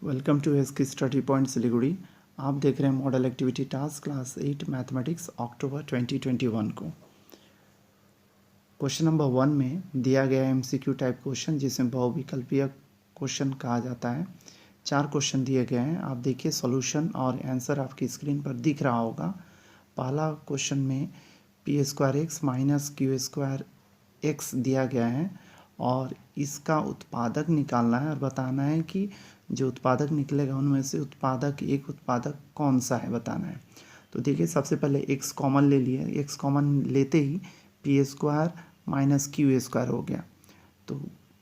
Welcome to S K study point Siliguri. आप देख रहे हैं model activity task class 8 mathematics October 2021 को। क्वेश्चन नंबर 1 में दिया गया एमसीक्यू टाइप क्वेश्चन जिसमें बहुविकल्पीय क्वेश्चन कहा जाता है। 4 क्वेश्चन दिए गए हैं, आप देखिए सॉल्यूशन और आंसर आपकी स्क्रीन पर दिख रहा होगा। पहला क्वेश्चन में P square x minus q square x दिया गया है और इसका उत्पादक निकालना है और बताना है कि जो उत्पादक निकलेगा उनमें से एक उत्पादक कौन सा है बताना है। तो देखिए सबसे पहले एक्स कॉमन ले लिए, एक्स कॉमन लेते ही p square minus q square हो गया। तो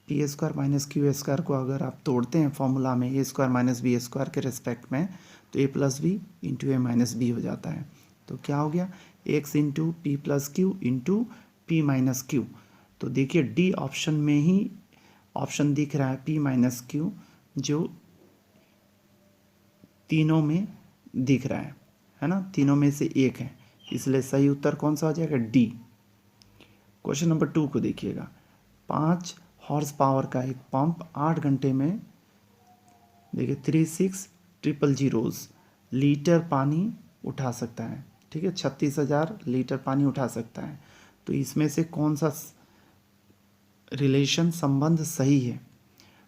p square minus q square को अगर आप तोड़ते हैं फॉर्मूला में a square minus b square के रिस्पेक्ट में, तो a plus b into a minus b हो जाता है। तो क्या हो गया, x into p plus q into p minus q. तो देखिए डी ऑप्शन में ही ऑप्शन दिख रहा है पी माइनस क्यू, जो तीनों में दिख रहा है ना, तीनों में से एक है, इसलिए सही उत्तर कौन सा हो जाएगा, डी। क्वेश्चन नंबर 2 को देखिएगा। 5 हॉर्स पावर का एक पंप 8 घंटे में देखिए 36,000 लीटर पानी उठा सकता है। ठीक है, 36,000 लीटर पानी उठा सकता है। तो इसमें से कौन सा रिलेशन संबंध सही है?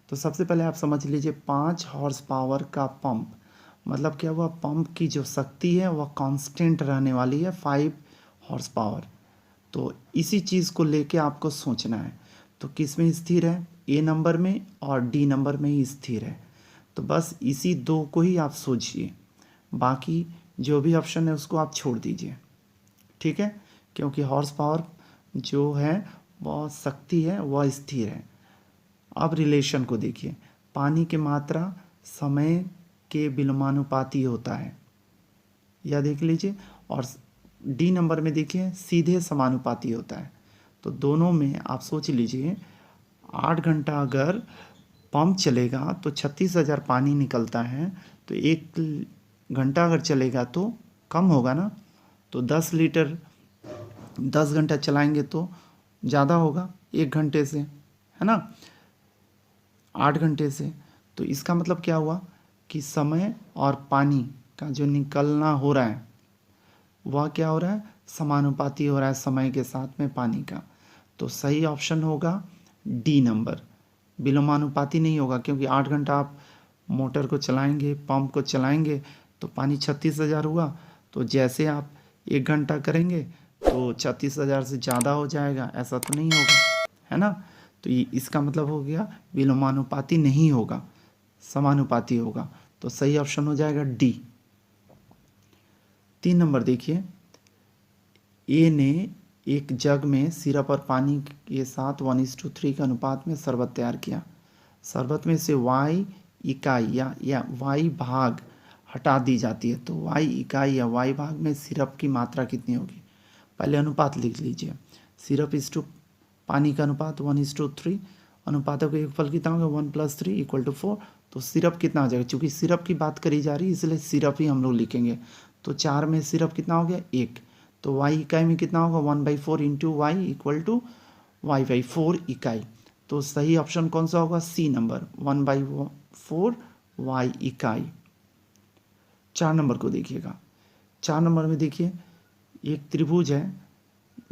तो सबसे पहले आप समझ लीजिए 5 हॉर्स पावर का पंप मतलब क्या हुआ, पंप की जो शक्ति है वह कांस्टेंट रहने वाली है 5 हॉर्स पावर। तो इसी चीज़ को लेके आपको सोचना है। तो किस में स्थिर है, ए नंबर में और डी नंबर में ही स्थिर है। तो बस इसी दो को ही आप सोचिए, बाकी जो भी ऑप्शन है उसको आप छोड़ दीजिए। ठीक है, क्योंकि हॉर्स पावर जो है वह शक्ति है, वह स्थिर है। अब रिलेशन को देखिए, पानी की मात्रा समय के विलोमानुपाती होता है, यह देख लीजिए। और डी नंबर में देखिए सीधे समानुपाती होता है। तो दोनों में आप सोच लीजिए 8 घंटा अगर पंप चलेगा तो 36,000 पानी निकलता है, तो 1 घंटा अगर चलेगा तो कम होगा ना। तो 10 लीटर 10 घंटा चलाएंगे तो ज़्यादा होगा 1 घंटे से, है ना, 8 घंटे से। तो इसका मतलब क्या हुआ कि समय और पानी का जो निकलना हो रहा है वह क्या हो रहा है, समानुपाती हो रहा है समय के साथ में पानी का। तो सही ऑप्शन होगा डी नंबर, विलोमानुपाती नहीं होगा, क्योंकि 8 घंटा आप मोटर को चलाएंगे, पंप को चलाएंगे तो पानी 36,000 हुआ। तो जैसे आप 1 घंटा करेंगे तो 36,000 से ज़्यादा हो जाएगा, ऐसा तो नहीं होगा, है ना। तो ये इसका मतलब हो गया विलोमानुपाती नहीं होगा, समानुपाती होगा। तो सही ऑप्शन हो जाएगा डी। 3 नंबर देखिए, ए ने एक जग में सिरप और पानी के साथ 1:3 के अनुपात में शरबत तैयार किया। शरबत में से y इकाई या y भाग हटा दी जाती है, तो y इकाई या y भाग में सिरप की मात्रा कितनी होगी? पहले अनुपात लिख लीजिए, सिरप इस टू पानी का अनुपात 1:3, अनुपातों का योगफल कितना होगा 1 + 3 = 4। तो सिरप कितना हो जाएगा, चूँकि सिरप की बात करी जा रही है इसलिए सिरप ही हम लोग लिखेंगे। तो 4 में सिरप कितना हो गया 1, तो y इकाई में कितना होगा 1/4 into Y equal to y/4 इकाई। तो सही ऑप्शन कौन सा होगा, सी नंबर 1/4 y इकाई। 4 नंबर को देखिएगा। 4 नंबर में देखिए एक त्रिभुज है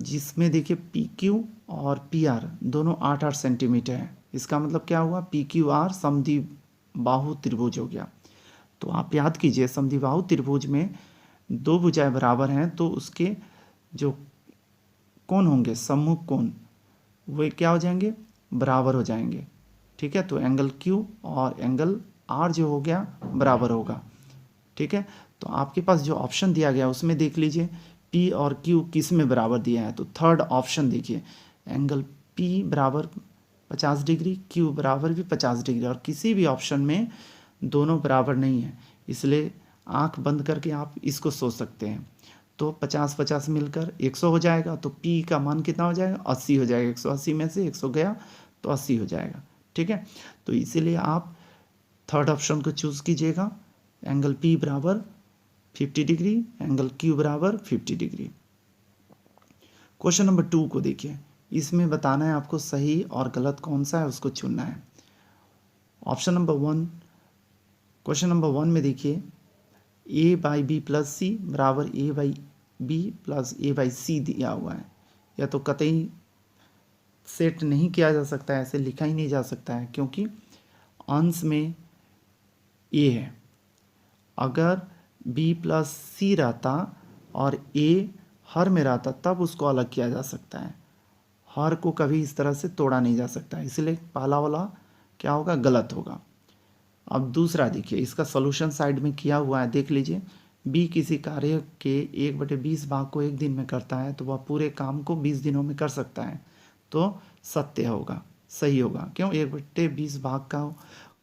जिसमें देखिए पी क्यू और पी आर दोनों 8-8 सेंटीमीटर है। इसका मतलब क्या हुआ, पी क्यू आर समद्विबाहु त्रिभुज हो गया। तो आप याद कीजिए समद्विबाहु त्रिभुज में दो भुजाएं बराबर हैं तो उसके जो कोण होंगे सम्मुख कोण वे क्या हो जाएंगे, बराबर हो जाएंगे। ठीक है, तो एंगल क्यू और एंगल आर जो हो गया बराबर होगा। ठीक है, तो आपके पास जो ऑप्शन दिया गया उसमें देख लीजिए पी और क्यू किस में बराबर दिया है। तो थर्ड ऑप्शन देखिए, एंगल पी बराबर 50 डिग्री, क्यू बराबर भी 50 डिग्री, और किसी भी ऑप्शन में दोनों बराबर नहीं है, इसलिए आंख बंद करके आप इसको सोच सकते हैं। तो 50-50 मिलकर 100 हो जाएगा, तो पी का मान कितना हो जाएगा 80 हो जाएगा, 180 में से 100 गया तो 80 हो जाएगा। ठीक है, तो इसीलिए आप थर्ड ऑप्शन को चूज़ कीजिएगा, एंगल पी बराबर 50 डिग्री, एंगल क्यू बराबर 50 डिग्री। क्वेश्चन नंबर 2 को देखिए, इसमें बताना है आपको सही और गलत कौन सा है उसको चुनना है। ऑप्शन नंबर 1 क्वेश्चन नंबर 1 में देखिए a by b plus c बराबर a by b plus a by c दिया हुआ है। या तो कतई सेट नहीं किया जा सकता है, ऐसे लिखा ही नहीं जा सकता है क्योंकि अंश में a है। अगर b प्लस सी रहता और a हर में रहता तब उसको अलग किया जा सकता है। हर को कभी इस तरह से तोड़ा नहीं जा सकता, इसलिए पहला वाला क्या होगा, गलत होगा। अब दूसरा देखिए, इसका सॉल्यूशन साइड में किया हुआ है, देख लीजिए। b किसी कार्य के 1/20 भाग को एक दिन में करता है तो वह पूरे काम को 20 दिनों में कर सकता है, तो सत्य होगा, सही होगा। क्यों? 1/20 भाग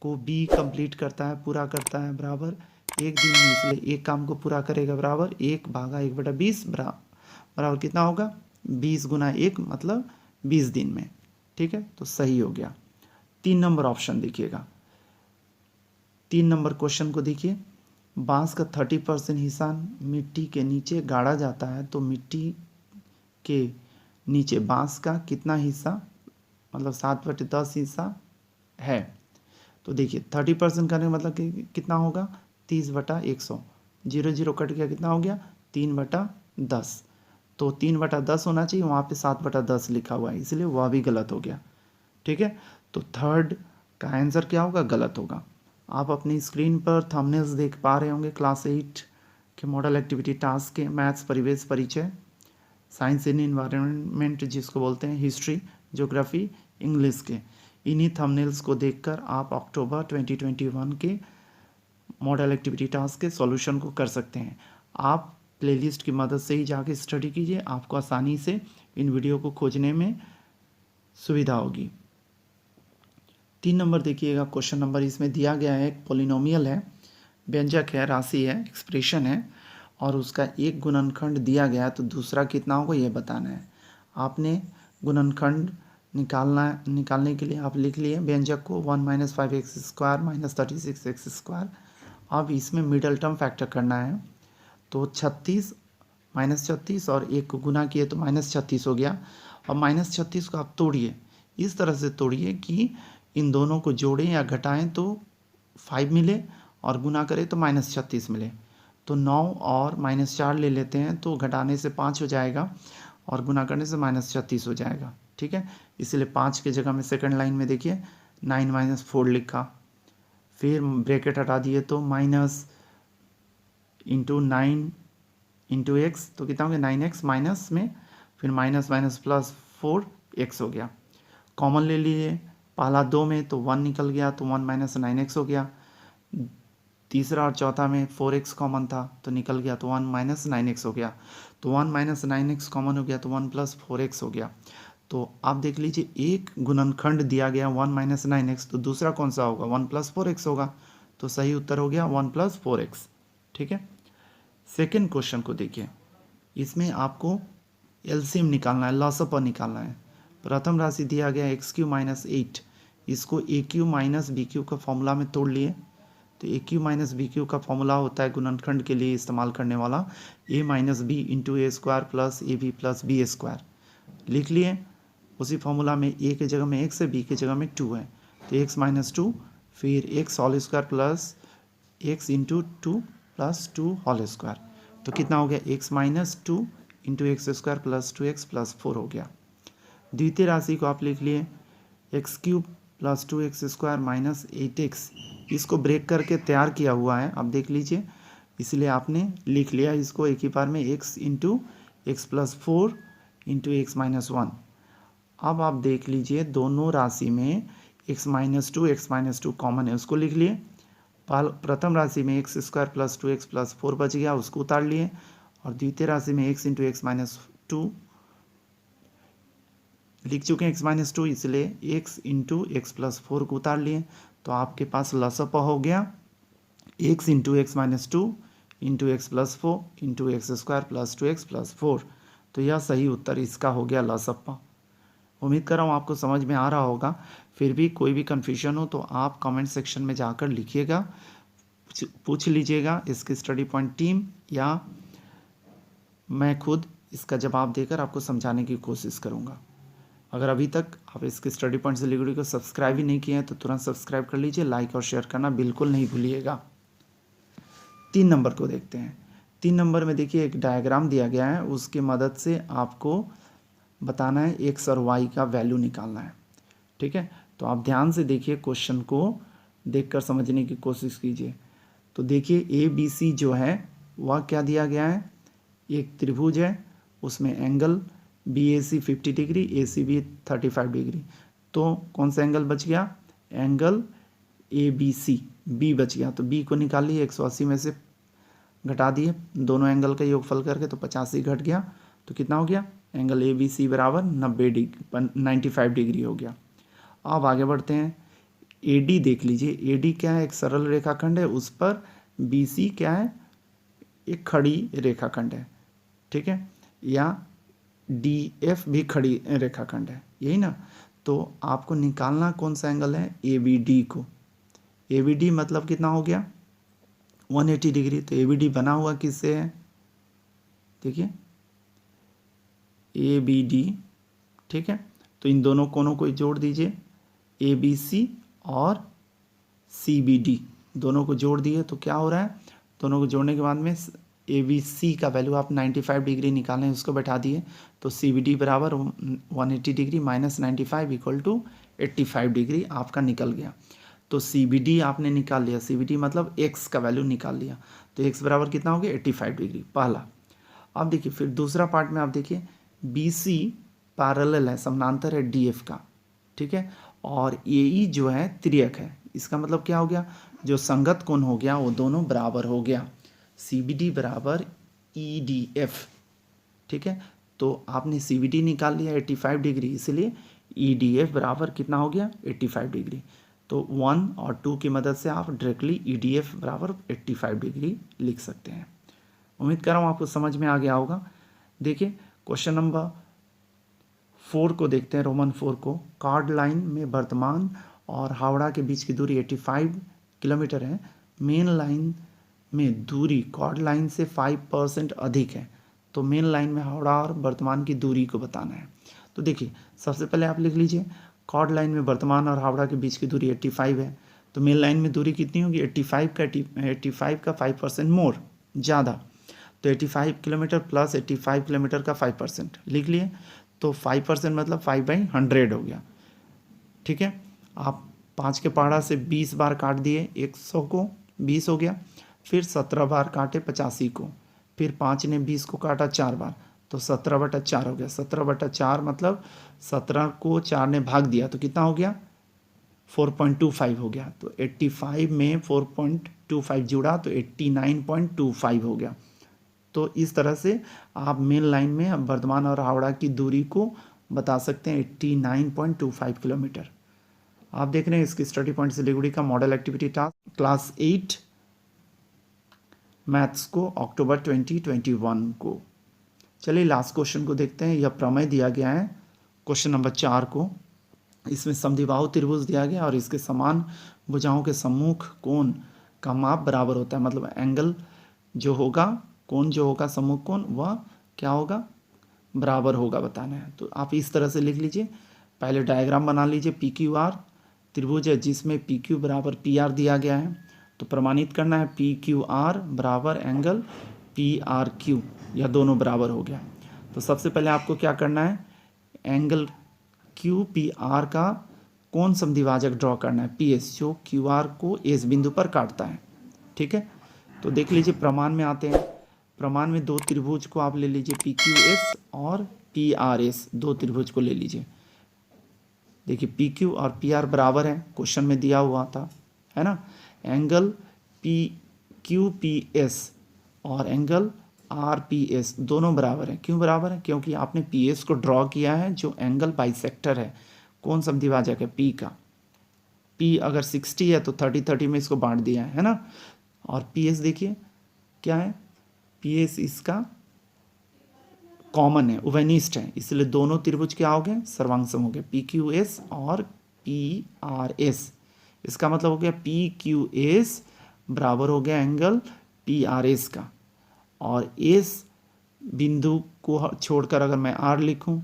को b कंप्लीट करता है, पूरा करता है बराबर एक दिन में, इसलिए एक काम को पूरा करेगा बराबर 1 भागा 1/20 बराबर कितना होगा, 20 गुना 1 मतलब 20 दिन में। ठीक है, तो सही हो गया। 3 नंबर ऑप्शन देखिएगा। 3 नंबर क्वेश्चन को देखिए, बांस का 30% हिस्सा मिट्टी के नीचे गाड़ा जाता है तो मिट्टी के नीचे बांस का कितना हिस्सा, मतलब 7/10 हिस्सा है। तो देखिए 30% करने का मतलब कि कितना होगा, 30/100। 0 कट गया, कितना हो गया, 3/10। तो 3/10 होना चाहिए, वहाँ पे 7/10 लिखा हुआ है, इसलिए वह भी गलत हो गया। ठीक है, तो थर्ड का आंसर क्या होगा, गलत होगा। आप अपनी स्क्रीन पर थंबनेल्स देख पा रहे होंगे क्लास 8 के मॉडल एक्टिविटी टास्क के, मैथ्स, परिवेश, परिचय, साइंस इन इन्वायरमेंट जिसको बोलते हैं, हिस्ट्री, ज्योग्राफी, इंग्लिश के। इन्हीं थंबनेल्स को देखकर आप अक्टूबर 2021 के मॉडल एक्टिविटी टास्क के सॉल्यूशन को कर सकते हैं। आप प्लेलिस्ट की मदद से ही जाके स्टडी कीजिए, आपको आसानी से इन वीडियो को खोजने में सुविधा होगी। 3 नंबर देखिएगा, क्वेश्चन नंबर इसमें दिया गया है, एक पोलिनोमियल है, व्यंजक है, राशि है, एक्सप्रेशन है, और उसका एक गुणनखंड दिया गया है, तो दूसरा कितना होगा ये बताना है। आपने गुणनखंड निकालने के लिए आप लिख लिए व्यंजक को 1 - 5x² - 36x²। अब इसमें मिडल टर्म फैक्टर करना है, तो 36 -36 और 1 को गुना किए तो -36 हो गया। अब -36 को आप तोड़िए, इस तरह से तोड़िए कि इन दोनों को जोड़ें या घटाएं तो 5 मिले और गुना करें तो -36 मिले। तो 9 और -4 ले लेते हैं, तो घटाने से 5 हो जाएगा और गुना करने से -36 हो जाएगा। ठीक है, इसलिए 5 की जगह में सेकंड लाइन में देखिए 9 - 4 लिखा, फिर ब्रैकेट हटा दिए तो माइनस इंटू 9 इंटू एक्स, तो कितना हो गया 9x, माइनस में फिर माइनस माइनस प्लस 4x हो गया। कॉमन ले लिए पहला 2 में तो 1 निकल गया, तो 1 - 9x हो गया। तीसरा और चौथा में 4x कॉमन था तो निकल गया, तो 1 - 9x हो गया। तो 1 - 9x कॉमन हो गया तो 1 + 4x हो गया। तो आप देख लीजिए, एक गुणनखंड दिया गया 1 - 9x, तो दूसरा कौन सा होगा, 1 + 4x होगा। तो सही उत्तर हो गया 1 + 4x। ठीक है, सेकेंड क्वेश्चन को देखिए, इसमें आपको एलसीएम निकालना है, लॉसअप निकालना है। प्रथम राशि दिया गया x³ - 8, इसको a³ - b³ का फॉर्मूला में तोड़ लिए, तो a³ - b³ का फॉर्मूला होता है गुणनखंड के लिए इस्तेमाल करने वाला a - b × a² + ab + b²। लिख लिए, उसी फॉर्मूला में a के जगह में x है, b के जगह में 2 है, तो x - 2 फिर x² प्लस x × 2 + 2² तो कितना हो गया, x - 2 × x² + 2x + 4 हो गया। द्वितीय राशि को आप लिख लिए x³ + 2x² - 8x, इसको ब्रेक करके तैयार किया हुआ है, अब देख लीजिए, इसलिए आपने लिख लिया इसको एक ही बार में x × x + 4 × x - 1। अब आप देख लीजिए दोनों राशि में x - 2 कॉमन है, उसको लिख लिए। प्रथम राशि में x² + 2x + 4 बच गया, उसको उतार लिए, और द्वितीय राशि में x × x - 2 लिख चुके हैं, x - 2, इसलिए x × x + 4 को उतार लिए, तो आपके पास लसअप हो गया x × x - 2 × x + 4 × x² + 2x + 4। तो यह सही उत्तर इसका हो गया लसअप। उम्मीद कर रहा हूँ आपको समझ में आ रहा होगा। फिर भी कोई भी कन्फ्यूजन हो तो आप कमेंट सेक्शन में जाकर लिखिएगा, पूछ लीजिएगा इसकी स्टडी पॉइंट टीम, या मैं खुद इसका जवाब देकर आपको समझाने की कोशिश करूँगा। अगर अभी तक आप इसके स्टडी पॉइंट से वीडियो को सब्सक्राइब ही नहीं किए हैं तो तुरंत सब्सक्राइब कर लीजिए, लाइक और शेयर करना बिल्कुल नहीं भूलिएगा। 3 नंबर को देखते हैं। 3 नंबर में देखिए एक डायग्राम दिया गया है, उसकी मदद से आपको बताना है एक्स और वाई का वैल्यू निकालना है। ठीक है, तो आप ध्यान से देखिए, क्वेश्चन को देखकर समझने की कोशिश कीजिए। तो देखिए ए बी सी जो है वह क्या दिया गया है, एक त्रिभुज है, उसमें angle B A C 50 degree, A C B 35 degree. तो कौन सा एंगल बच गया, angle A B C, B बच गया। तो बी को निकाल लिए, 180 में से घटा दिए दोनों एंगल का योगफल करके, तो 85 घट गया, तो कितना हो गया, एंगल ए बी सी बराबर 90 डिग्री 95 डिग्री हो गया। अब आगे बढ़ते हैं, ए डी देख लीजिए। ए डी क्या है, एक सरल रेखाखंड है, उस पर बी सी क्या है, एक खड़ी रेखाखंड है। ठीक है, या डी एफ भी खड़ी रेखाखंड है, यही ना। तो आपको निकालना कौन सा एंगल है, ए बी डी को। ए बी डी मतलब कितना हो गया, 180 डिग्री। तो ए बी डी बना हुआ किससे है, देखिए ए बी डी। ठीक है, तो इन दोनों कोनों को जोड़ दीजिए, ए बी सी और सी बी डी, दोनों को जोड़ दिए तो क्या हो रहा है, दोनों को जोड़ने के बाद में ए बी सी का वैल्यू आप 95 डिग्री निकालें, उसको बैठा दिए, तो सी बी डी बराबर 180 degree minus 95 equal to 85 degree आपका निकल गया। तो सी बी डी आपने निकाल लिया, सी बी डी मतलब एक्स का वैल्यू निकाल लिया। तो एक्स बराबर कितना हो गया, 85 डिग्री, पहला। अब देखिए फिर दूसरा पार्ट में आप देखिए, बी सी पैरेलल है, समानांतर है डी एफ का। ठीक है, और ए ई जो है त्रियक है। इसका मतलब क्या हो गया, जो संगत कोण हो गया वो दोनों बराबर हो गया, सी बी डी बराबर ई डी एफ। ठीक है, तो आपने सी बी डी निकाल लिया 85 डिग्री, इसलिए ई डी एफ बराबर कितना हो गया, 85 डिग्री। तो 1 और 2 की मदद से आप डायरेक्टली ई डी एफ बराबर 85 डिग्री लिख सकते हैं। उम्मीद कर रहा हूँ आपको समझ में आ गया होगा। देखिए क्वेश्चन नंबर 4 को देखते हैं, रोमन 4 को। कार्ड लाइन में वर्तमान और हावड़ा के बीच की दूरी 85 किलोमीटर है। मेन लाइन में दूरी कॉर्ड लाइन से 5% अधिक है। तो मेन लाइन में हावड़ा और वर्तमान की दूरी को बताना है। तो देखिए सबसे पहले आप लिख लीजिए, कॉर्ड लाइन में वर्तमान और हावड़ा के बीच की दूरी 85 है, तो मेन लाइन में दूरी कितनी होगी, 85 का 5% मोर, ज़्यादा। तो 85 किलोमीटर प्लस 85 किलोमीटर का 5% लिख लिए, तो 5% मतलब 5/100 हो गया। ठीक है, आप 5 के पहाड़ा से 20 बार काट दिए, 100 को 20 हो गया, फिर 17 बार काटे 85 को, फिर 5 ने 20 को काटा 4 बार, तो 17/4 हो गया। 17/4 मतलब 17 को 4 ने भाग दिया, तो कितना हो गया, 4.25 हो गया। तो 85 में 4.25 जुड़ा तो 89.25 हो गया। तो इस तरह से आप मेन लाइन में वर्धमान और हावड़ा की दूरी को बता सकते हैं, 89.25 किलोमीटर। आप देख रहे हैं इसकी स्टडी पॉइंट से लिगुड़ी का model activity task class 8 maths को अक्टूबर 2021 को। चलिए लास्ट क्वेश्चन को देखते हैं। यह प्रमेय दिया गया है क्वेश्चन नंबर 4 को। इसमें समद्विबाहु त्रिभुज दिया गया और इसके समान भुजाओं के सम्मुख कोण का माप बराबर होता है। मतलब एंगल जो होगा, कोण जो होगा, सम्मुख कोण, वह क्या होगा, बराबर होगा, बताना है। तो आप इस तरह से लिख लीजिए, पहले डायग्राम बना लीजिए। पी क्यू आर त्रिभुज है जिसमें पी क्यू बराबर पी आर दिया गया है, तो प्रमाणित करना है पी क्यू आर बराबर एंगल पी आर क्यू, यह दोनों बराबर हो गया। तो सबसे पहले आपको क्या करना है, एंगल क्यू पी आर का कोण समद्विभाजक ड्रॉ करना है, पी एस, जो क्यू आर को एस बिंदु पर काटता है। ठीक है, तो देख लीजिए प्रमाण में आते हैं। प्रमाण में दो त्रिभुज को आप ले लीजिए, पी क्यू एस और पी आर एस, दो त्रिभुज को ले लीजिए। देखिए पी क्यू और पी आर बराबर है, क्वेश्चन में दिया हुआ था, है ना। Angle P Q P S और एंगल आर पी एस दोनों बराबर है। क्यों बराबर है, क्योंकि आपने पी एस को ड्रॉ किया है जो एंगल बाइसेक्टर है, कौन समद्विभाजक है, पी का। पी अगर 60 है तो 30-30 में इसको बांट दिया है ना। और पी एस देखिए क्या है, पी एस इसका कॉमन है, उभयनिष्ठ है, इसलिए दोनों त्रिभुज क्या हो गए, सर्वांगसम हो गए, पी क्यू एस और पी आर एस। इसका मतलब हो गया पी क्यू एस बराबर हो गया एंगल पी आर एस का। और एस बिंदु को छोड़कर अगर मैं आर लिखूं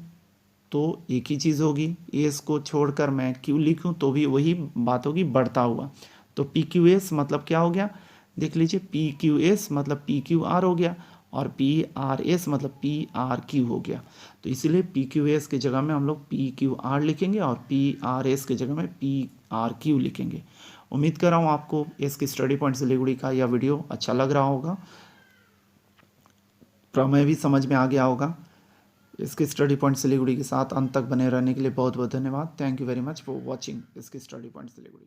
तो एक ही चीज़ होगी, एस को छोड़कर मैं क्यू लिखूं तो भी वही बात होगी, बढ़ता हुआ। तो पी क्यू एस मतलब क्या हो गया, देख लीजिए, पी क्यू एस मतलब पी क्यू आर हो गया, और पी आर एस मतलब पी आर क्यू हो गया। तो इसीलिए पी क्यू एस की जगह में हम लोग पी क्यू आर लिखेंगे और पी आर एस की जगह में पी आर क्यू लिखेंगे। उम्मीद कर रहा हूँ आपको इसकी स्टडी पॉइंट सिलीगुड़ी का यह वीडियो अच्छा लग रहा होगा, प्रमेय भी समझ में आ गया होगा। इसके स्टडी पॉइंट सिलीगुड़ी के साथ अंत तक बने रहने के लिए बहुत बहुत धन्यवाद। Thank you very much for watching इसकी स्टडी पॉइंट सिलीगुड़ी।